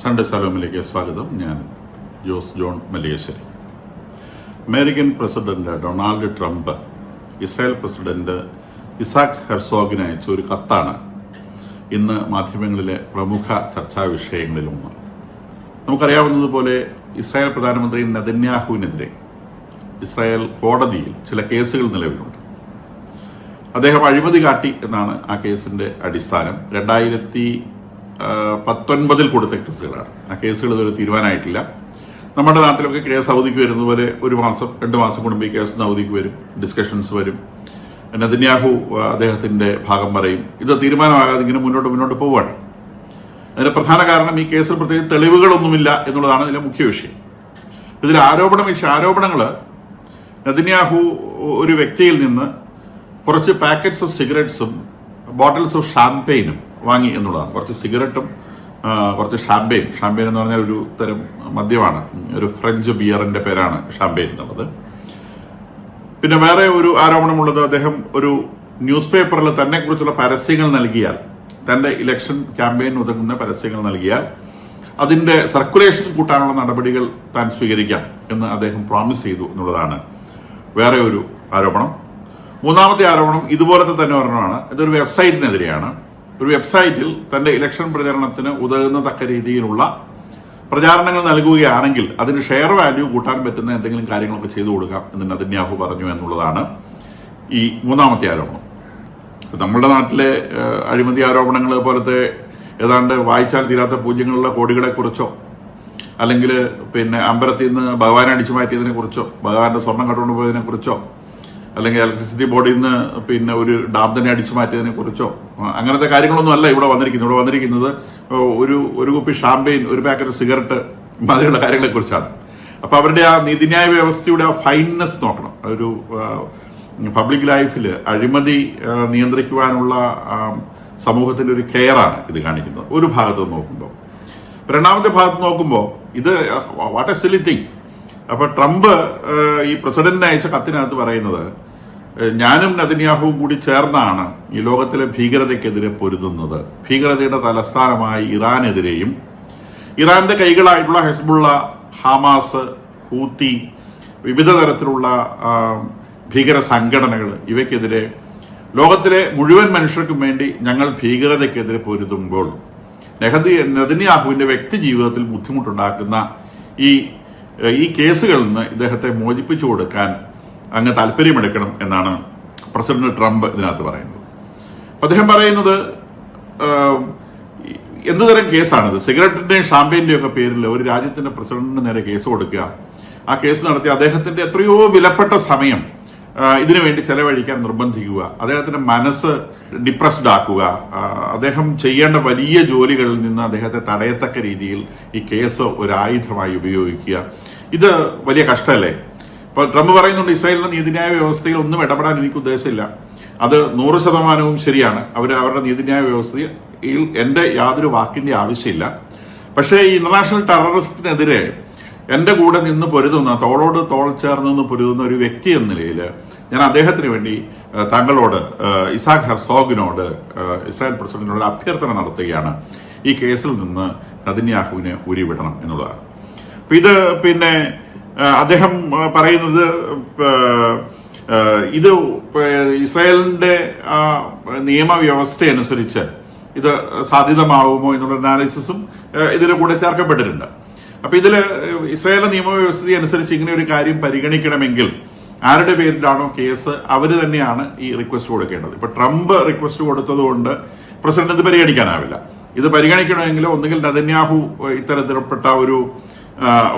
Sunday സലോമിലേക്ക് സ്വാഗതം. ഞാൻ Jose John Mallikassery. American president Donald Trump Israel president Isaac ഹെർസോഗിന് അയച്ച ഒരു കത്താണ് ഇന്ന് മാധ്യമങ്ങളിലെ പ്രമുഖ ചർച്ചാ വിഷയങ്ങളിലൊന്ന്. നമുക്കറിയാവുന്നതുപോലെ ഇസ്രായേൽ പ്രധാനമന്ത്രി നെതന്യാഹുവിനെതിരെ ഇസ്രായേൽ കോടതിയിൽ ചില കേസുകൾ നിലവിലുണ്ട്. അദ്ദേഹം അഴിമതി കാട്ടി എന്നാണ് ആ കേസിന്റെ അടിസ്ഥാനം. 2019 കൊടുത്ത കേസുകളാണ്. ആ കേസുകൾ ഇതുവരെ തീരുമാനമായിട്ടില്ല. നമ്മുടെ നാട്ടിലൊക്കെ കേസ് അവധിക്ക് വരുന്നത് പോലെ 1 മാസം 2 മാസം കൂടുമ്പോൾ ഈ കേസ് അവധിക്ക് വരും, ഡിസ്കഷൻസ് വരും. നെതന്യാഹു അദ്ദേഹത്തിന്റെ ഭാഗം പറയും. ഇത് തീരുമാനമാകാതെ ഇങ്ങനെ മുന്നോട്ട് പോവുകയാണ്. അതിന്റെ പ്രധാന കാരണം ഈ കേസിൽ പ്രത്യേകിച്ച് തെളിവുകളൊന്നുമില്ല എന്നുള്ളതാണ് ഇതിലെ മുഖ്യ വിഷയം. ഇതിൽ ആരോപണങ്ങൾ നെതന്യാഹു ഒരു വ്യക്തിയിൽ നിന്ന് കുറച്ച് പാക്കറ്റ്സ് ഓഫ് സിഗരറ്റ്സും ബോട്ടിൽസ് ഓഫ് ഷാംപെയിനും വാങ്ങി എന്നുള്ളതാണ്. കുറച്ച് സിഗരറ്റും കുറച്ച് ഷാംപെയിൻ എന്ന് പറഞ്ഞാൽ ഒരു തരം മദ്യമാണ്. ഒരു ഫ്രഞ്ച് ബിയറിന്റെ പേരാണ് ഷാംപെയിൻ എന്നുള്ളത്. പിന്നെ വേറെ ഒരു ആരോപണമുള്ളത്, അദ്ദേഹം ഒരു ന്യൂസ് പേപ്പറിൽ തന്നെ കുറിച്ചുള്ള പരസ്യങ്ങൾ നൽകിയാൽ, തന്റെ ഇലക്ഷൻ ക്യാമ്പയിൻ ഉതകുന്ന പരസ്യങ്ങൾ നൽകിയാൽ അതിന്റെ സർക്കുലേഷൻ കൂട്ടാനുള്ള നടപടികൾ താൻ സ്വീകരിക്കാം എന്ന് അദ്ദേഹം പ്രോമിസ് ചെയ്തു എന്നുള്ളതാണ് വേറെ ഒരു ആരോപണം. മൂന്നാമത്തെ ആരോപണം ഇതുപോലത്തെ തന്നെ ഒരെണ്ണമാണ്. ഇതൊരു വെബ്സൈറ്റിനെതിരെയാണ്. ഒരു വെബ്സൈറ്റിൽ തന്റെ ഇലക്ഷൻ പ്രചരണത്തിന് ഉതകുന്ന തക്ക രീതിയിലുള്ള പ്രചാരണങ്ങൾ നൽകുകയാണെങ്കിൽ അതിന് ഷെയർ വാല്യൂ കൂട്ടാൻ പറ്റുന്ന എന്തെങ്കിലും കാര്യങ്ങളൊക്കെ ചെയ്തു കൊടുക്കാം എന്ന് നെതന്യാഹു പറഞ്ഞു എന്നുള്ളതാണ് ഈ മൂന്നാമത്തെ ആരോപണം. നമ്മുടെ നാട്ടിലെ അഴിമതി ആരോപണങ്ങൾ പോലത്തെ ഏതാണ്ട് വായിച്ചാൽ തീരാത്ത പൂജ്യങ്ങളുള്ള കോടികളെ കുറിച്ചോ, അല്ലെങ്കിൽ അമ്പലത്തിൽ നിന്ന് ഭഗവാനെ അടിച്ചു മാറ്റിയതിനെ കുറിച്ചോ, ഭഗവാന്റെ സ്വർണം കട്ടുകൊണ്ട് പോയതിനെ കുറിച്ചോ, അല്ലെങ്കിൽ ഇലക്ട്രിസിറ്റി ബോർഡിൽ നിന്ന് ഒരു ഡാം തന്നെ അടിച്ചു മാറ്റിയതിനെ കുറിച്ചോ, അങ്ങനത്തെ കാര്യങ്ങളൊന്നും അല്ല ഇവിടെ വന്നിരിക്കുന്നത് ഒരു കുപ്പി ഷാംപെയിൻ, ഒരു പാക്കറ്റ് സിഗരറ്റ്, മാതിരിയുള്ള കാര്യങ്ങളെ കുറിച്ചാണ്. അപ്പൊ അവരുടെ ആ നീതിന്യായ വ്യവസ്ഥയുടെ ആ ഫൈൻനെസ് നോക്കണം. ഒരു പബ്ലിക് ലൈഫിൽ അഴിമതി നിയന്ത്രിക്കുവാനുള്ള സമൂഹത്തിന്റെ ഒരു കെയറാണ് ഇത് കാണിക്കുന്നത് ഒരു ഭാഗത്ത് നോക്കുമ്പോൾ. രണ്ടാമത്തെ ഭാഗത്ത് നോക്കുമ്പോൾ ഇത് വാട്ട് എ സിലി തിങ്. അപ്പൊ ട്രംപ് ഈ പ്രസിഡന്റിന് അയച്ച കത്തിനകത്ത് പറയുന്നത്, ഞാനും നെതന്യാഹുവും കൂടി ചേർന്നാണ് ഈ ലോകത്തിലെ ഭീകരതയ്ക്കെതിരെ പൊരുതുന്നത്. ഭീകരതയുടെ തലസ്ഥാനമായ ഇറാനെതിരെയും ഇറാന്റെ കൈകളായിട്ടുള്ള ഹെസ്ബുള്ള, ഹമാസ്, ഹൂത്തി, വിവിധ തരത്തിലുള്ള ഭീകര സംഘടനകൾ, ഇവയ്ക്കെതിരെ ലോകത്തിലെ മുഴുവൻ മനുഷ്യർക്കും വേണ്ടി ഞങ്ങൾ ഭീകരതയ്ക്കെതിരെ പൊരുതുമ്പോൾ നെതന്യാഹുവിന്റെ വ്യക്തി ജീവിതത്തിൽ ബുദ്ധിമുട്ടുണ്ടാക്കുന്ന ഈ കേസുകളിൽ നിന്ന് ഇദ്ദേഹത്തെ മോചിപ്പിച്ചു കൊടുക്കാൻ അങ്ങ് താല്പര്യമെടുക്കണം എന്നാണ് പ്രസിഡന്റ് ട്രംപ് ഇതിനകത്ത് പറയുന്നത്. അദ്ദേഹം പറയുന്നത് എന്തുതരം കേസാണിത്? സിഗരറ്റിന്റെയും ഷാമ്പയിന്റെയും ഒക്കെ പേരിൽ ഒരു രാജ്യത്തിന്റെ പ്രസിഡന്റിന് നേരെ കേസ് കൊടുക്കുക, ആ കേസ് നടത്തി അദ്ദേഹത്തിന്റെ എത്രയോ വിലപ്പെട്ട സമയം ഇതിനു വേണ്ടി ചെലവഴിക്കാൻ നിർബന്ധിക്കുക, അദ്ദേഹത്തിന്റെ മനസ്സ് ഡിപ്രസ്ഡ് ആക്കുക, അദ്ദേഹം ചെയ്യേണ്ട വലിയ ജോലികളിൽ നിന്ന് അദ്ദേഹത്തെ തടയത്തക്ക രീതിയിൽ ഈ കേസ് ഒരു ആയുധമായി ഉപയോഗിക്കുക. ഇത് വലിയ കഷ്ടമല്ലേ? ഇപ്പൊ ട്രംപ് പറയുന്നുണ്ട്, ഇസ്രായേലിന്റെ നീതിന്യായ വ്യവസ്ഥയിൽ ഒന്നും ഇടപെടാൻ എനിക്ക് ഉദ്ദേശമില്ല. അത് 100% ശരിയാണ്. അവരുടെ നീതിന്യായ വ്യവസ്ഥയിൽ എന്റെ യാതൊരു വാക്കിന്റെ ആവശ്യമില്ല. പക്ഷേ ഈ ഇന്റർനാഷണൽ ടെററിസത്തിനെതിരെ എന്റെ കൂടെ നിന്ന് പൊരുതുന്ന, തോളോട് തോൾ ചേർന്ന് നിന്ന് പൊരുതുന്ന ഒരു വ്യക്തി എന്ന നിലയിൽ ഞാൻ അദ്ദേഹത്തിന് വേണ്ടി താങ്കളോട്, ഇസാക് ഹെർസോഗിനോട്, ഇസ്രായേൽ പ്രസിഡന്റിനോട് അഭ്യർത്ഥന നടത്തുകയാണ്. ഈ കേസിൽ നിന്ന് നെതന്യാഹുവിനെ ഉരിവിടണം എന്നുള്ളതാണ്. അപ്പൊ ഇത് അദ്ദേഹം പറയുന്നത്, ഇത് ഇസ്രായേലിന്റെ നിയമവ്യവസ്ഥ അനുസരിച്ച് ഇത് സാധ്യതമാവുമോ എന്നുള്ള അനാലിസിസും ഇതിന് കൂടെ ചേർക്കപ്പെട്ടിട്ടുണ്ട്. അപ്പൊ ഇതില് ഇസ്രായേലിന്റെ നിയമവ്യവസ്ഥ അനുസരിച്ച് ഇങ്ങനെ ഒരു കാര്യം പരിഗണിക്കണമെങ്കിൽ ആരുടെ പേരിലാണോ കേസ് അവര് തന്നെയാണ് ഈ റിക്വസ്റ്റ് കൊടുക്കേണ്ടത്. ഇപ്പൊ ട്രംപ് റിക്വസ്റ്റ് കൊടുത്തതുകൊണ്ട് പ്രസിഡന്റ് ഇത് പരിഗണിക്കാനാവില്ല. ഇത് പരിഗണിക്കണമെങ്കിൽ ഒന്നുകിൽ നെതന്യാഹു ഇത്തരത്തിൽപ്പെട്ട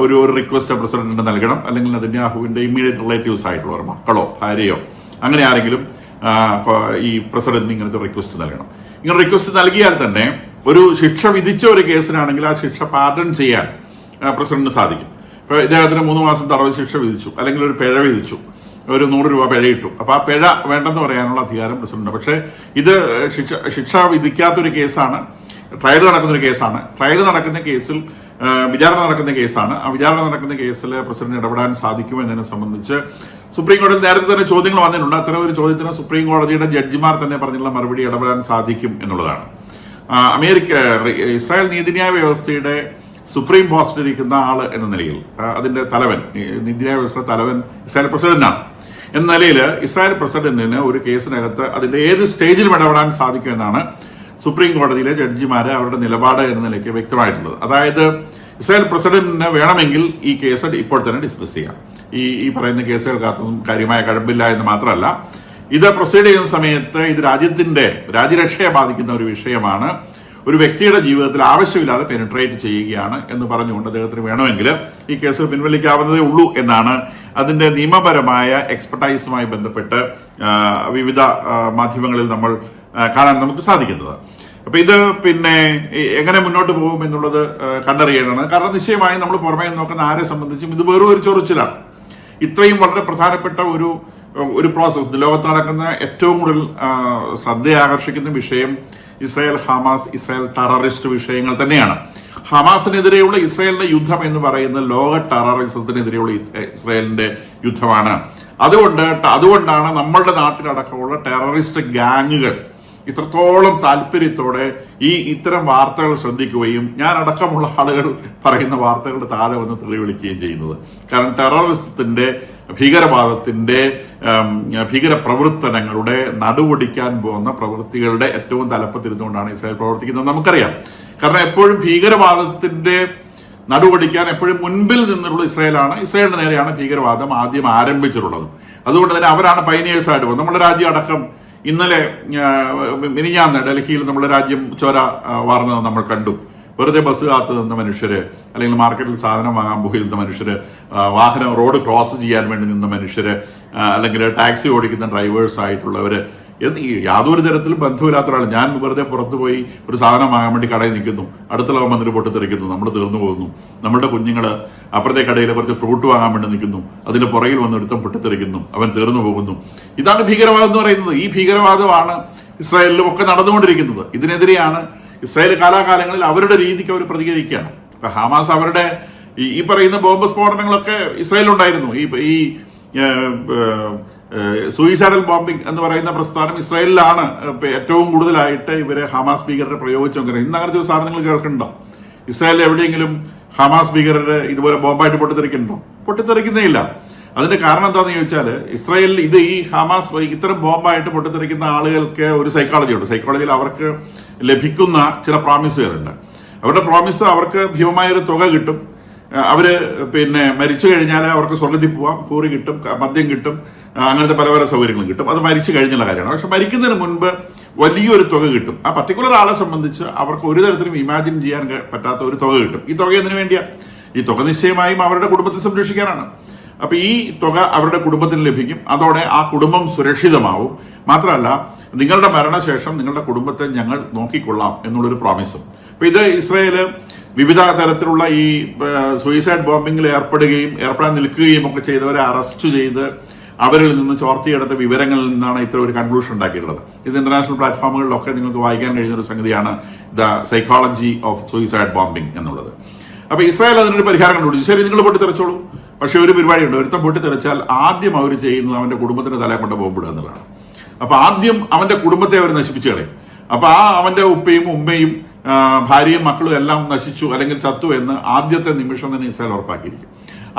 ഒരു റിക്വസ്റ്റ് പ്രസിഡന്റിന് നൽകണം, അല്ലെങ്കിൽ നെതന്യാഹുവിന്റെ ഇമ്മീഡിയറ്റ് റിലേറ്റീവ്സ് ആയിട്ടുള്ളവർ, മക്കളോ ഭാര്യയോ അങ്ങനെ ആരെങ്കിലും ഈ പ്രസിഡന്റിന് ഇങ്ങനത്തെ റിക്വസ്റ്റ് നൽകണം. ഇങ്ങനെ റിക്വസ്റ്റ് നൽകിയാൽ തന്നെ ഒരു ശിക്ഷ വിധിച്ച ഒരു കേസിനാണെങ്കിൽ ആ ശിക്ഷ പാർഡൺ ചെയ്യാൻ പ്രസിഡന്റിന് സാധിക്കും. ഇപ്പൊ ഇദ്ദേഹത്തിന് 3 മാസം തടവ് ശിക്ഷ വിധിച്ചു, അല്ലെങ്കിൽ ഒരു പിഴ വിധിച്ചു, ഒരു 100 രൂപ പിഴയിട്ടു. അപ്പൊ ആ പിഴ വേണ്ടെന്ന് പറയാനുള്ള അധികാരം പ്രസിഡന്റ്. പക്ഷേ ഇത് ശിക്ഷ വിധിക്കാത്തൊരു കേസാണ്, ട്രയൽ നടക്കുന്നൊരു കേസാണ്. ട്രയൽ നടക്കുന്ന കേസിൽ വിചാരണ നടക്കുന്ന കേസാണ്. ആ വിചാരണ നടക്കുന്ന കേസിൽ പ്രസിഡന്റ് ഇടപെടാൻ സാധിക്കുമോ എന്നതിനെ സംബന്ധിച്ച് സുപ്രീം കോടതിയിൽ നേരത്തെ തന്നെ ചോദ്യങ്ങൾ വന്നിട്ടുണ്ട്. അത്തരം ഒരു ചോദ്യത്തിന് സുപ്രീം കോടതിയുടെ ജഡ്ജിമാർ തന്നെ പറഞ്ഞുള്ള മറുപടി ഇടപെടാൻ സാധിക്കും എന്നുള്ളതാണ്. ഇസ്രായേൽ നീതിന്യായ വ്യവസ്ഥയുടെ സുപ്രീം പോസ്റ്റിലിരിക്കുന്ന ആള് എന്ന നിലയിൽ, അതിന്റെ തലവൻ, നീതിന്യായ വ്യവസ്ഥയുടെ തലവൻ ഇസ്രായേൽ പ്രസിഡന്റാണ് എന്ന നിലയിൽ ഇസ്രായേൽ പ്രസിഡന്റിന് ഒരു കേസിനകത്ത് അതിന്റെ ഏത് സ്റ്റേജിലും ഇടപെടാൻ സാധിക്കുമെന്നാണ് സുപ്രീം കോടതിയിലെ ജഡ്ജിമാര് അവരുടെ നിലപാട് എന്ന നിലയ്ക്ക് വ്യക്തമായിട്ടുള്ളത്. അതായത് ഇസ്രായേൽ പ്രസിഡന്റിന് വേണമെങ്കിൽ ഈ കേസ് ഇപ്പോൾ തന്നെ ഡിസ്മിസ് ചെയ്യാം. ഈ പറയുന്ന കേസുകൾക്കകത്തൊന്നും കാര്യമായ കഴമ്പില്ല എന്ന് മാത്രമല്ല, ഇത് പ്രൊസീഡ് ചെയ്യുന്ന സമയത്ത് ഇത് രാജ്യരക്ഷയെ ബാധിക്കുന്ന ഒരു വിഷയമാണ്, ഒരു വ്യക്തിയുടെ ജീവിതത്തിൽ ആവശ്യമില്ലാതെ പെനിട്രേറ്റ് ചെയ്യുകയാണ് എന്ന് പറഞ്ഞുകൊണ്ട് അദ്ദേഹത്തിന് വേണമെങ്കിൽ ഈ കേസ് പിൻവലിക്കാവുന്നതേ ഉള്ളൂ എന്നാണ് അതിന്റെ നിയമപരമായ എക്സ്പെർട്ടൈസുമായി ബന്ധപ്പെട്ട് വിവിധ മാധ്യമങ്ങളിൽ നമ്മൾ കാണാൻ നമുക്ക് സാധിക്കുന്നത്. അപ്പൊ ഇത് പിന്നെ എങ്ങനെ മുന്നോട്ട് പോകും എന്നുള്ളത് കണ്ടറിയേണ്ടതാണ്. കാരണം നിശ്ചയമായും നമ്മൾ പുറമേ നോക്കുന്ന ആരെ സംബന്ധിച്ചും ഇത് വെറും ഒരു ചൊറിച്ചിലാണ്. ഇത്രയും വളരെ പ്രധാനപ്പെട്ട ഒരു പ്രോസസ്, ലോകത്ത് നടക്കുന്ന ഏറ്റവും കൂടുതൽ ശ്രദ്ധ ആകർഷിക്കുന്ന വിഷയം ഇസ്രായേൽ ടെററിസ്റ്റ് വിഷയങ്ങൾ തന്നെയാണ്. ഹമാസിനെതിരെയുള്ള ഇസ്രായേലിന്റെ യുദ്ധം എന്ന് പറയുന്നത് ലോക ടെററിസത്തിനെതിരെയുള്ള ഇസ്രായേലിന്റെ യുദ്ധമാണ്. അതുകൊണ്ടാണ് നമ്മളുടെ നാട്ടിലടക്കമുള്ള ടെററിസ്റ്റ് ഗാങ്ങുകൾ ഇത്രത്തോളം താല്പര്യത്തോടെ ഇത്തരം വാർത്തകൾ ശ്രദ്ധിക്കുകയും ഞാൻ അടക്കമുള്ള ആളുകൾ പറയുന്ന വാർത്തകളുടെ താഴെ വന്ന് തെളിവിളിക്കുകയും ചെയ്യുന്നത്. കാരണം ടെററിസത്തിന്റെ, ഭീകരവാദത്തിന്റെ, ഭീകര പ്രവർത്തനങ്ങളുടെ നടുവൊടിക്കാൻ പോകുന്ന പ്രവൃത്തികളുടെ ഏറ്റവും തലപ്പത്തിരുന്നുകൊണ്ടാണ് ഇസ്രായേൽ പ്രവർത്തിക്കുന്നത് നമുക്കറിയാം. കാരണം എപ്പോഴും ഭീകരവാദത്തിന്റെ നടുവൊടിക്കാൻ എപ്പോഴും മുൻപിൽ നിന്നുള്ള ഇസ്രായേലാണ്. ഇസ്രായേലിന് നേരെയാണ് ഭീകരവാദം ആദ്യം ആരംഭിച്ചിട്ടുള്ളത്. അതുകൊണ്ട് തന്നെ അവരാണ് പൈനിയേഴ്സായിട്ട് പോകുന്നത്. നമ്മുടെ രാജ്യം അടക്കം ഇന്നലെ മിനിഞ്ഞാന്ന് ഡൽഹിയിൽ നമ്മുടെ രാജ്യം ചോര വാർന്നത് നമ്മൾ കണ്ടു. വെറുതെ ബസ് കാത്തു നിന്ന മനുഷ്യര്, അല്ലെങ്കിൽ മാർക്കറ്റിൽ സാധനം വാങ്ങാൻ പോയിരുന്ന മനുഷ്യര്, റോഡ് ക്രോസ് ചെയ്യാൻ വേണ്ടി നിന്ന മനുഷ്യര്, അല്ലെങ്കിൽ ടാക്സി ഓടിക്കുന്ന ഡ്രൈവേഴ്സ് ആയിട്ടുള്ളവര്, യാതൊരു തരത്തിലും ബന്ധമില്ലാത്ത ഒരാൾ. ഞാൻ വെറുതെ പുറത്തു പോയി ഒരു സാധനം വാങ്ങാൻ വേണ്ടി കടയിൽ നിൽക്കുന്നു, അടുത്തുള്ള വന്നിട്ട് പൊട്ടിത്തെറിക്കുന്നു, നമ്മൾ തീർന്നു പോകുന്നു. നമ്മുടെ കുഞ്ഞുങ്ങൾ അപ്പുറത്തെ കടയിൽ കുറച്ച് ഫ്രൂട്ട് വാങ്ങാൻ വേണ്ടി നിൽക്കുന്നു, അതിന്റെ പുറകിൽ വന്ന് ഒരുത്തം പൊട്ടിത്തെറിക്കുന്നു, അവൻ തീർന്നു പോകുന്നു. ഇതാണ് ഭീകരവാദം എന്ന് പറയുന്നത്. ഈ ഭീകരവാദമാണ് ഇസ്രായേലിലും ഒക്കെ നടന്നുകൊണ്ടിരിക്കുന്നത്. ഇതിനെതിരെയാണ് ഇസ്രായേൽ കാലാകാലങ്ങളിൽ അവരുടെ രീതിക്ക് അവർ പ്രതികരിക്കുകയാണ്. ഇപ്പൊ ഹമാസ് അവരുടെ ഈ പറയുന്ന ബോംബ് സ്ഫോടനങ്ങളൊക്കെ ഇസ്രായേലുണ്ടായിരുന്നു. ഈ സൂയിസൈഡൽ ബോംബിംഗ് എന്ന് പറയുന്ന പ്രസ്ഥാനം ഇസ്രായേലിലാണ് ഏറ്റവും കൂടുതലായിട്ട് ഇവരെ ഹമാസ് ഭീകരരെ പ്രയോഗിച്ചുകൊണ്ടിരുന്നത്. ഇന്ന് അങ്ങനത്തെ ഒരു സാധനങ്ങൾ കേൾക്കുന്നുണ്ടോ? ഇസ്രായേലിൽ എവിടെയെങ്കിലും ഹമാസ് ഭീകരരെ ഇതുപോലെ ബോംബായിട്ട് പൊട്ടിത്തെറിക്കുന്നുണ്ടോ? പൊട്ടിത്തെറിക്കുന്നേ ഇല്ല. അതിന്റെ കാരണം എന്താണെന്ന് ചോദിച്ചാൽ, ഇസ്രായേലിൽ ഈ ഹമാസ് ഇത്തരം ബോംബായിട്ട് പൊട്ടിത്തെറിക്കുന്ന ആളുകൾക്ക് ഒരു സൈക്കോളജി ഉണ്ട്. സൈക്കോളജിയിൽ അവർക്ക് ലഭിക്കുന്ന ചില പ്രോമിസുകളുണ്ട്. അവരുടെ പ്രോമിസ് അവർക്ക് ഭീമമായൊരു തുക കിട്ടും. അവര് മരിച്ചു കഴിഞ്ഞാൽ അവർക്ക് സ്വർഗത്തിൽ പോവാം, കൂറി കിട്ടും, മദ്യം കിട്ടും, അങ്ങനത്തെ പല പല സൗകര്യങ്ങളും കിട്ടും. അത് മരിച്ചു കഴിഞ്ഞുള്ള കാര്യമാണ്. പക്ഷെ മരിക്കുന്നതിന് മുൻപ് വലിയൊരു തുക കിട്ടും. ആ പർട്ടിക്കുലർ ആളെ സംബന്ധിച്ച് അവർക്ക് ഒരു തരത്തിലും ഇമാജിൻ ചെയ്യാൻ പറ്റാത്ത ഒരു തുക കിട്ടും. ഈ തുക എന്തിനു വേണ്ടിയാ? ഈ തുക നിശ്ചയമായും അവരുടെ കുടുംബത്തെ സംരക്ഷിക്കാനാണ്. അപ്പൊ ഈ തുക അവരുടെ കുടുംബത്തിന് ലഭിക്കും. അതോടെ ആ കുടുംബം സുരക്ഷിതമാവും. മാത്രമല്ല, നിങ്ങളുടെ മരണശേഷം നിങ്ങളുടെ കുടുംബത്തെ ഞങ്ങൾ നോക്കിക്കൊള്ളാം എന്നുള്ളൊരു പ്രോമിസും. അപ്പൊ ഇത് ഇസ്രായേല് വിവിധ തരത്തിലുള്ള ഈ സൂയിസൈഡ് ബോംബിങ്ങിൽ ഏർപ്പെടാൻ നിൽക്കുകയും ഒക്കെ ചെയ്തവരെ അറസ്റ്റ് ചെയ്ത് അവരിൽ നിന്ന് ചോർത്തിയെടുത്ത വിവരങ്ങളിൽ നിന്നാണ് ഇത്ര ഒരു കൺക്ലൂഷൻ ഉണ്ടാക്കിയിട്ടുള്ളത്. ഇത് ഇന്റർനാഷണൽ പ്ലാറ്റ്ഫോമുകളിലൊക്കെ നിങ്ങൾക്ക് വായിക്കാൻ കഴിയുന്ന ഒരു സംഗതിയാണ് the psychology of suicide bombing എന്നുള്ളത്. അപ്പൊ ഇസ്രായേൽ അതിനൊരു പരിഹാരം കണ്ടുപിടിച്ചു. ശരി, നിങ്ങൾ പൊട്ടിത്തെറിച്ചോളൂ. പക്ഷെ ഒരു പരിപാടിയുണ്ട്. ഒരുത്തം പൊട്ടിത്തെറിച്ചാൽ ആദ്യം അവർ ചെയ്യുന്നത് അവന്റെ കുടുംബത്തിന്റെ തലയെ കൊണ്ട് ബോംബിടുക എന്നുള്ളതാണ്. അപ്പൊ ആദ്യം അവന്റെ കുടുംബത്തെ അവർ നശിപ്പിച്ചു കളയും. അപ്പൊ അവന്റെ ഉപ്പയും ഉമ്മയും ഭാര്യയും മക്കളും എല്ലാം നശിച്ചു അല്ലെങ്കിൽ ചത്തു എന്ന് ആദ്യത്തെ നിമിഷം തന്നെ ഇസ്രായേൽ ഉറപ്പാക്കിയിരിക്കും.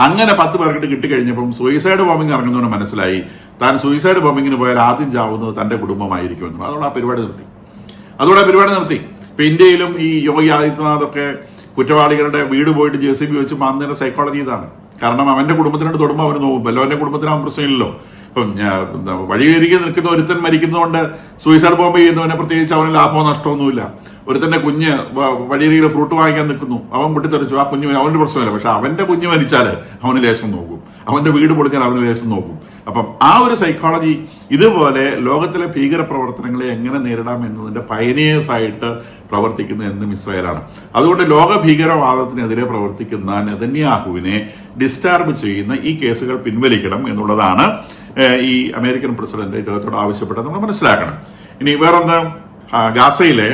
അങ്ങനെ 10 പേർക്കിട്ട് കിട്ടിക്കഴിഞ്ഞപ്പം സൂയിസൈഡ് ബോംബിംഗ് ഇറങ്ങുന്നവന് മനസ്സിലായി താൻ സൂയിസൈഡ് ബോംബിങ്ങിന് പോയാൽ ആദ്യം ചാവുന്നത് തന്റെ കുടുംബമായിരിക്കും എന്ന്. അതോടെ ആ പരിപാടി നിർത്തി. ഇപ്പൊ ഇന്ത്യയിലും ഈ യോഗി ആദിത്യനാഥ് ഒക്കെ കുറ്റവാളികളുടെ വീട് പോയിട്ട് JCB വെച്ച് മാന്നതിന്റെ സൈക്കോളജി ഇതാണ്. കാരണം അവന്റെ കുടുംബത്തിനോട് തൊടുമ്പോൾ അവന് നോക്കും. വല്ലവന്റെ കുടുംബത്തിനാവും പ്രശ്നമില്ലല്ലോ. ഇപ്പം വഴിയൊരുക്കി നിൽക്കുന്ന ഒരുത്തൻ മരിക്കുന്നതുകൊണ്ട് സൂയിസൈഡ് ബോംബ് ചെയ്യുന്നവനെ പ്രത്യേകിച്ച് അവന് ലാഭമോ നഷ്ടമൊന്നുമില്ല. ഒരുത്തന്റെ കുഞ്ഞ് വഴിയരികിൽ ഫ്രൂട്ട് വാങ്ങിക്കാൻ നിൽക്കുന്നു, അവൻ പൊട്ടിത്തെറിച്ചു, ആ കുഞ്ഞ് അവന്റെ പ്രശ്നമില്ല. പക്ഷെ അവന്റെ കുഞ്ഞ് മരിച്ചാൽ അവന് ലേശം നോക്കും, അവന്റെ വീട് പൊളിഞ്ഞാൽ അവന് ലേശം നോക്കും. അപ്പം ആ ഒരു സൈക്കോളജി ഇതുപോലെ ലോകത്തിലെ ഭീകര പ്രവർത്തനങ്ങളെ എങ്ങനെ നേരിടാം എന്നതിന്റെ പയനിയേഴ്സ് ആയിട്ട് പ്രവർത്തിക്കുന്ന എന്നും ഇസ്രായേലാണ്. അതുകൊണ്ട് ലോക ഭീകരവാദത്തിനെതിരെ പ്രവർത്തിക്കുന്ന നെതന്യാഹുവിനെ ഡിസ്റ്റർബ് ചെയ്യുന്ന ഈ കേസുകൾ പിൻവലിക്കണം എന്നുള്ളതാണ് ഈ അമേരിക്കൻ പ്രസിഡന്റ് ഇദ്ദേഹത്തോട് ആവശ്യപ്പെട്ടത് നമ്മൾ മനസ്സിലാക്കണം. ഇനി വേറൊന്ന്, ഗാസയിലെ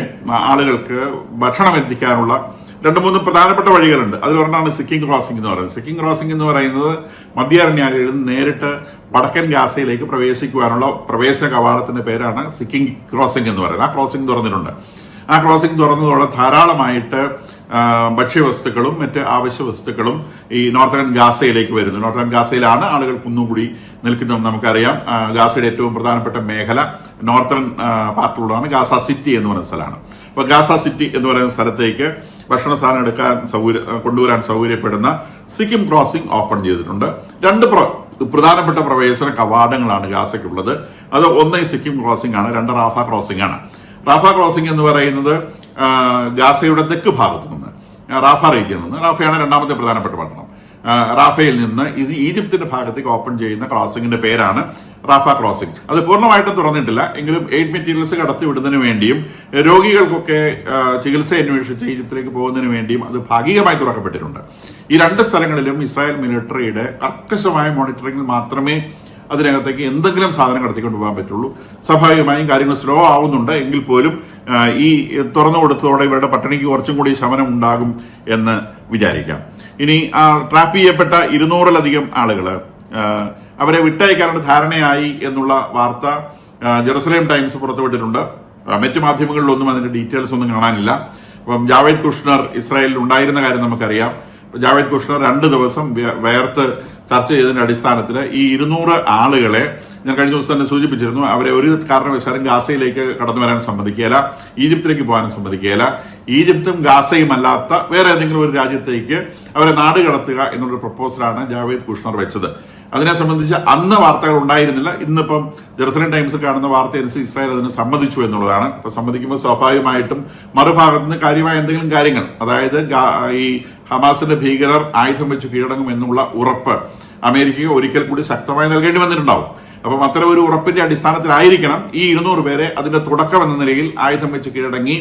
ആളുകൾക്ക് ഭക്ഷണം എത്തിക്കാനുള്ള 2-3 പ്രധാനപ്പെട്ട വഴികളുണ്ട്. അതിലൊരെണ്ണമാണ് സിക്കിംഗ് ക്രോസിംഗ് എന്ന് പറയുന്നത്. സിക്കിംഗ് ക്രോസിംഗ് എന്ന് പറയുന്നത് മധ്യാരണ്യയിൽ നിന്ന് നേരിട്ട് വടക്കൻ ഗാസയിലേക്ക് പ്രവേശിക്കുവാനുള്ള പ്രവേശന കവാടത്തിന്റെ പേരാണ് സിക്കിംഗ് ക്രോസിംഗ് എന്ന് പറയുന്നത്. ആ ക്രോസിംഗ് തുറന്നിട്ടുണ്ട്. ആ ക്രോസിംഗ് തുറന്നതോടെ ധാരാളമായിട്ട് ഭക്ഷ്യവസ്തുക്കളും മറ്റ് ആവശ്യ വസ്തുക്കളും ഈ നോർത്തേൺ ഗാസയിലേക്ക് വരുന്നു. നോർത്തേൺ ഗാസയിലാണ് ആളുകൾ കുന്നുകൂടി നിൽക്കുന്നതെന്ന് നമുക്കറിയാം. ഗാസയുടെ ഏറ്റവും പ്രധാനപ്പെട്ട മേഖല നോർത്തേൺ പാർട്ടിലുള്ളതാണ് ഗാസ സിറ്റി എന്ന് പറയുന്ന സ്ഥലമാണ്. അപ്പൊ ഗാസ സിറ്റി എന്ന് പറയുന്ന സ്ഥലത്തേക്ക് ഭക്ഷണ സാധനം എടുക്കാൻ കൊണ്ടുവരാൻ സൗകര്യപ്പെടുന്ന സിക്കിം ക്രോസിംഗ് ഓപ്പൺ ചെയ്തിട്ടുണ്ട്. 2 പ്രധാനപ്പെട്ട പ്രവേശന കവാടങ്ങളാണ് ഗാസയ്ക്കുള്ളത്. അത് ഒന്ന് ഈ സിക്കിം ക്രോസിംഗ് ആണ്, 2 റാഫ ക്രോസിംഗ് ആണ്. റാഫ ക്രോസിംഗ് എന്ന് പറയുന്നത് ഗാസയുടെ തെക്ക് ഭാഗത്തു നിന്ന്, റാഫ റീജിയനിൽ നിന്ന്, റാഫയാണ് 2ാമത്തെ പ്രധാനപ്പെട്ട പട്ടണം. റാഫയിൽ നിന്ന് ഈജിപ്തിന്റെ ഭാഗത്തേക്ക് ഓപ്പൺ ചെയ്യുന്ന ക്രോസിംഗിന്റെ പേരാണ് റാഫ ക്രോസിംഗ്. അത് പൂർണ്ണമായിട്ടും തുറന്നിട്ടില്ല എങ്കിലും എയ്ഡ് മെറ്റീരിയൽസ് കടത്തി വിടുന്നതിന് വേണ്ടിയും രോഗികൾക്കൊക്കെ ചികിത്സ അന്വേഷിച്ച് ഈജിപ്തിലേക്ക് പോകുന്നതിന് വേണ്ടിയും അത് ഭാഗികമായി തുറക്കപ്പെട്ടിട്ടുണ്ട്. ഈ 2 സ്ഥലങ്ങളിലും ഇസ്രായേൽ മിലിറ്ററിയുടെ കർക്കശമായ മോണിറ്ററിംഗിൽ മാത്രമേ അതിനകത്തേക്ക് എന്തെങ്കിലും സാധനം കടത്തിക്കൊണ്ട് പോകാൻ പറ്റുള്ളൂ. സ്വാഭാവികമായും കാര്യങ്ങൾ സ്ലോ ആവുന്നുണ്ട് എങ്കിൽ പോലും ഈ തുറന്നു കൊടുത്തതോടെ ഇവരുടെ പട്ടിണിക്ക് കുറച്ചും കൂടി ശമനം ഉണ്ടാകും എന്ന് വിചാരിക്കാം. ഇനി ട്രാപ്പ് ചെയ്യപ്പെട്ട 200-ലധികം ആളുകൾ അവരെ വിട്ടയക്കാനുള്ള ധാരണയായി എന്നുള്ള വാർത്ത ജെറുസലേം ടൈംസ് പുറത്തുവിട്ടിട്ടുണ്ട്. മറ്റ് മാധ്യമങ്ങളിലൊന്നും അതിന്റെ ഡീറ്റെയിൽസ് ഒന്നും കാണാനില്ല. അപ്പം ജാവേദ് കുഷ്ണർ ഇസ്രായേലിൽ ഉണ്ടായിരുന്ന കാര്യം നമുക്കറിയാം. ജാവേദ് കുഷ്ണർ 2 ദിവസം വേർത്ത് ചർച്ച ചെയ്തതിന്റെ അടിസ്ഥാനത്തിൽ ഈ 200 ആളുകളെ ഞാൻ കഴിഞ്ഞ ദിവസം തന്നെ സൂചിപ്പിച്ചിരുന്നു. അവരെ ഒരു കാരണവശാലും ഗാസയിലേക്ക് കടന്നു വരാൻ സമ്മതിക്കുകയില്ല, ഈജിപ്തിലേക്ക് പോകാനും സമ്മതിക്കുകയില്ല. ഈജിപ്തും ഗാസയും അല്ലാത്ത വേറെ ഏതെങ്കിലും ഒരു രാജ്യത്തേക്ക് അവരെ നാട് കടത്തുക എന്നുള്ളൊരു പ്രപ്പോസലാണ് ജാവേദ് കുഷ്ണർ വെച്ചത്. അതിനെ സംബന്ധിച്ച് അന്ന് വാർത്തകൾ ഉണ്ടായിരുന്നില്ല. ഇന്നിപ്പം ജെറുസലേം ടൈംസ് കാണുന്ന വാർത്ത അനുസരിച്ച് ഇസ്രായേൽ അതിന് സമ്മതിച്ചു എന്നുള്ളതാണ്. അപ്പൊ സമ്മതിക്കുമ്പോൾ സ്വാഭാവികമായിട്ടും മറുഭാഗത്ത് നിന്ന് കാര്യമായ എന്തെങ്കിലും കാര്യങ്ങൾ, അതായത് ഈ ഹമാസിന്റെ ഭീകരർ ആയുധം വെച്ച് കീഴടങ്ങും എന്നുള്ള ഉറപ്പ് അമേരിക്കയ്ക്ക് ഒരിക്കൽ കൂടി ശക്തമായി നൽകേണ്ടി വന്നിട്ടുണ്ടാവും. അപ്പം അത്തരം ഒരു ഉറപ്പിന്റെ അടിസ്ഥാനത്തിലായിരിക്കണം ഈ 200 പേരെ അതിന്റെ തുടക്കം എന്ന നിലയിൽ ആയുധം വെച്ച് കീഴടങ്ങി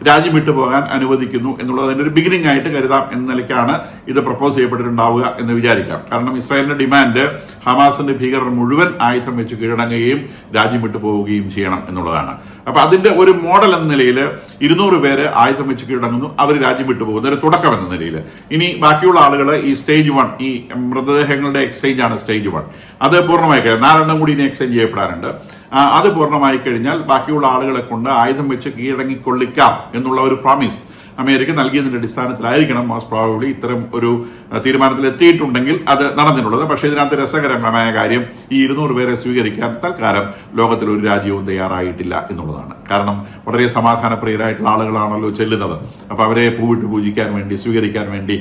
രാജ്യം വിട്ടുപോകാൻ അനുവദിക്കുന്നു എന്നുള്ളത് അതിന്റെ ഒരു ബിഗിനിങ് ആയിട്ട് കരുതാം എന്ന നിലയ്ക്കാണ് ഇത് പ്രപ്പോസ് ചെയ്യപ്പെട്ടിട്ടുണ്ടാവുക എന്ന് വിചാരിക്കാം. കാരണം ഇസ്രായേലിന്റെ ഡിമാൻഡ് ഹമാസിന്റെ ഭീകരർ മുഴുവൻ ആയുധം വെച്ച് കീഴടങ്ങുകയും രാജ്യം വിട്ടുപോവുകയും ചെയ്യണം എന്നുള്ളതാണ്. അപ്പൊ അതിന്റെ ഒരു മോഡൽ എന്ന നിലയിൽ 200 പേര് ആയുധം വെച്ച് കീഴടങ്ങുന്നു, അവർ രാജ്യം വിട്ടുപോകുന്ന ഒരു തുടക്കം എന്ന നിലയിൽ. ഇനി ബാക്കിയുള്ള ആളുകൾ ഈ സ്റ്റേജ് 1, ഈ മൃതദേഹങ്ങളുടെ എക്സ്ചേഞ്ച് ആണ് സ്റ്റേജ് 1. അത് പൂർണ്ണമായി കഴിഞ്ഞാൽ 4 കൂടി ഇനി എക്സ്ചേഞ്ച് ചെയ്യപ്പെടാറുണ്ട്. അത് പൂർണ്ണമായി കഴിഞ്ഞാൽ ബാക്കിയുള്ള ആളുകളെ കൊണ്ട് ആയുധം വെച്ച് കീഴടങ്ങിക്കൊള്ളിക്കാം എന്നുള്ള ഒരു പ്രോമിസ് അമേരിക്ക നൽകിയതിന്റെ അടിസ്ഥാനത്തിലായിരിക്കണം മോസ്റ്റ് പ്രോബബ്ലി ഇത്തരം ഒരു തീരുമാനത്തിൽ എത്തിയിട്ടുണ്ടെങ്കിൽ അത് നടന്നിട്ടുള്ളത്. പക്ഷേ ഇതിനകത്ത് രസകരമായ കാര്യം ഈ 200 പേരെ സ്വീകരിക്കാൻ തൽക്കാലം ലോകത്തിൽ ഒരു രാജ്യവും തയ്യാറായിട്ടില്ല എന്നുള്ളതാണ്. കാരണം വളരെ സമാധാനപ്രിയരായിട്ടുള്ള ആളുകളാണല്ലോ ചെല്ലുന്നത്. അപ്പൊ അവരെ പൂവിട്ട് പൂജിക്കാൻ വേണ്ടി സ്വീകരിക്കാൻ വേണ്ടി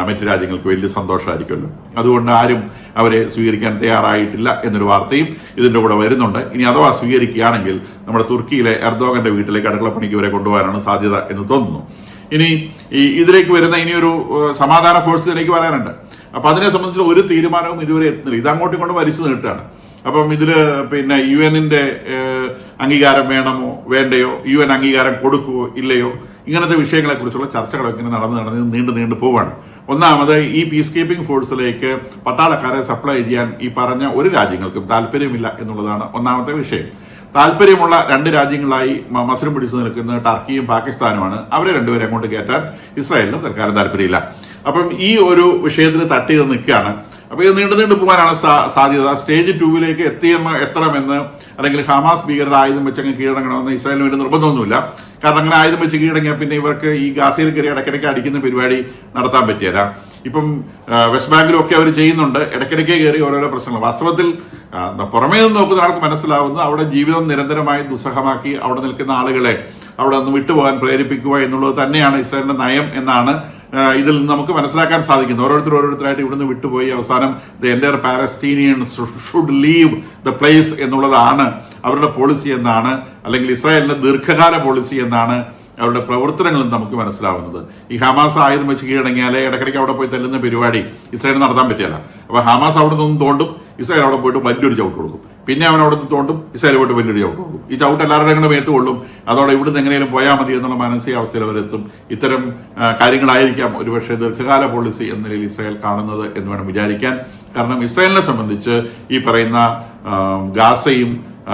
മറ്റു രാജ്യങ്ങൾക്ക് വലിയ സന്തോഷമായിരിക്കുമല്ലോ. അതുകൊണ്ട് ആരും അവരെ സ്വീകരിക്കാൻ തയ്യാറായിട്ടില്ല എന്നൊരു വാർത്തയും ഇതിന്റെ കൂടെ വരുന്നുണ്ട്. ഇനി അഥവാ സ്വീകരിക്കുകയാണെങ്കിൽ നമ്മുടെ തുർക്കിയിലെ എർദോഗന്റെ വീട്ടിലേക്ക് അടുക്കളപ്പണിക്ക് വരെ കൊണ്ടുപോകാനാണ് സാധ്യത എന്ന് തോന്നുന്നു. ഇനി ഇതിലേക്ക് വരുന്ന ഇനിയൊരു സമാധാന ഫോഴ്സ് ഇതിലേക്ക് വരാനുണ്ട്. അപ്പൊ അതിനെ സംബന്ധിച്ച് ഒരു തീരുമാനവും ഇതുവരെ എത്തുന്നില്ല. ഇത് അങ്ങോട്ടും കൊണ്ട് വലിച്ചു നീട്ടാണ്. അപ്പം ഇതില് പിന്നെ UN അംഗീകാരം വേണമോ വേണ്ടയോ, UN അംഗീകാരം കൊടുക്കുവോ ഇല്ലയോ, ഇങ്ങനത്തെ വിഷയങ്ങളെ കുറിച്ചുള്ള ചർച്ചകളൊക്കെ ഇങ്ങനെ നടന്ന് നീണ്ടു പോവാണ്. ഒന്നാമത് ഈ പീസ് കീപ്പിംഗ് ഫോഴ്സിലേക്ക് പട്ടാളക്കാരെ സപ്ലൈ ചെയ്യാൻ ഈ പറഞ്ഞ ഒരു രാജ്യങ്ങൾക്കും താല്പര്യമില്ല എന്നുള്ളതാണ് ഒന്നാമത്തെ വിഷയം. താല്പര്യമുള്ള 2 രാജ്യങ്ങളായി മത്സരം പിടിച്ചു നിൽക്കുന്ന ടർക്കിയും പാകിസ്ഥാനുമാണ്. അവരെ 2 പേരെ അങ്ങോട്ട് കയറ്റാൻ ഇസ്രായേലിനും തൽക്കാലം താല്പര്യമില്ല. അപ്പം ഈ ഒരു വിഷയത്തിൽ തട്ടി നിൽക്കുകയാണ്. അപ്പൊ ഇത് നീണ്ടു പോകാനാണ് സാധ്യത. സ്റ്റേജ് 2 എത്തണമെന്ന് അല്ലെങ്കിൽ ഹമാസ് ഭീകരരുടെ ആയുധം വെച്ച് അങ്ങ് കീഴടങ്ങണമെന്ന് ഇസ്രായേലിന് വേണ്ടി നിർബന്ധമൊന്നുമില്ല. കാരണം അങ്ങനെ ആയുധം വെച്ച് കീഴടങ്ങിയാൽ പിന്നെ ഇവർക്ക് ഈ ഗാസയിൽ കയറി ഇടയ്ക്കിടയ്ക്ക് അടിക്കുന്ന പരിപാടി നടത്താൻ പറ്റിയല്ല. ഇപ്പം വെസ്റ്റ് ബാങ്കിലും ഒക്കെ അവർ ചെയ്യുന്നുണ്ട്, ഇടയ്ക്കിടയ്ക്ക് കയറി ഓരോരോ പ്രശ്നങ്ങൾ. വാസ്തവത്തിൽ പുറമേ നിന്ന് നോക്കുന്ന ആൾക്ക് മനസ്സിലാവുന്നത് അവിടെ ജീവിതം നിരന്തരമായി ദുസ്സഹമാക്കി അവിടെ നിൽക്കുന്ന ആളുകളെ അവിടെ നിന്ന് വിട്ടുപോകാൻ പ്രേരിപ്പിക്കുക എന്നുള്ളത് തന്നെയാണ് ഇസ്രായേലിന്റെ നയം എന്നാണ് ഇതിൽ നിന്ന് നമുക്ക് മനസ്സിലാക്കാൻ സാധിക്കുന്നത്. ഓരോരുത്തരായിട്ട് ഇവിടുന്ന് വിട്ടുപോയി അവസാനം the entire Palestinians should leave the place എന്നുള്ളതാണ് അവരുടെ പോളിസി എന്നാണ്, അല്ലെങ്കിൽ ഇസ്രായേലിന്റെ ദീർഘകാല പോളിസി എന്നാണ് അവരുടെ പ്രവർത്തനങ്ങളിൽ നമുക്ക് മനസ്സിലാവുന്നത്. ഈ ഹമാസ് ആയുധം വെച്ച് കീഴടങ്ങിയാലേ ഇടയ്ക്കിടയ്ക്ക് അവിടെ പോയി തല്ലുന്ന പരിപാടി ഇസ്രായേലിന് നടത്താൻ പറ്റില്ല. അപ്പൊ ഹമാസ് അവിടെ നിന്ന് തോണ്ടും, ഇസ്രായേൽ അവിടെ പോയിട്ട് വലിയൊരു ചവിട്ട് കൊടുക്കും. പിന്നെ അവൻ അവിടെ നിന്ന് തോണ്ടും, ഇസ്രായേൽ പോയിട്ട് വലിയൊരു ചവിട്ട് കൊടുക്കും. ഈ ചവിട്ട് എല്ലാവരുടെയും കൂടെ മേത്ത് കൊള്ളും. അതോടെ ഇവിടുന്ന് എങ്ങനെയും പോയാൽ മതി എന്നുള്ള മാനസികാവസ്ഥയിൽ അവരെത്തും. ഇത്തരം കാര്യങ്ങളായിരിക്കാം ഒരുപക്ഷെ ദീർഘകാല പോളിസി എന്ന നിലയിൽ ഇസ്രായേൽ കാണുന്നത് എന്ന് വേണം വിചാരിക്കാൻ. കാരണം ഇസ്രായേലിനെ സംബന്ധിച്ച് ഈ പറയുന്ന ഗാസയും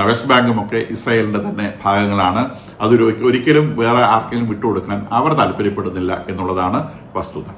വെസ്റ്റ് ബാങ്കും ഒക്കെ ഇസ്രായേലിന്റെ തന്നെ ഭാഗങ്ങളാണ്. അതൊരിക്കലും വേറെ ആർക്കെങ്കിലും വിട്ടുകൊടുക്കാൻ അവർ താല്പര്യപ്പെടുന്നില്ല എന്നുള്ളതാണ് വസ്തുത.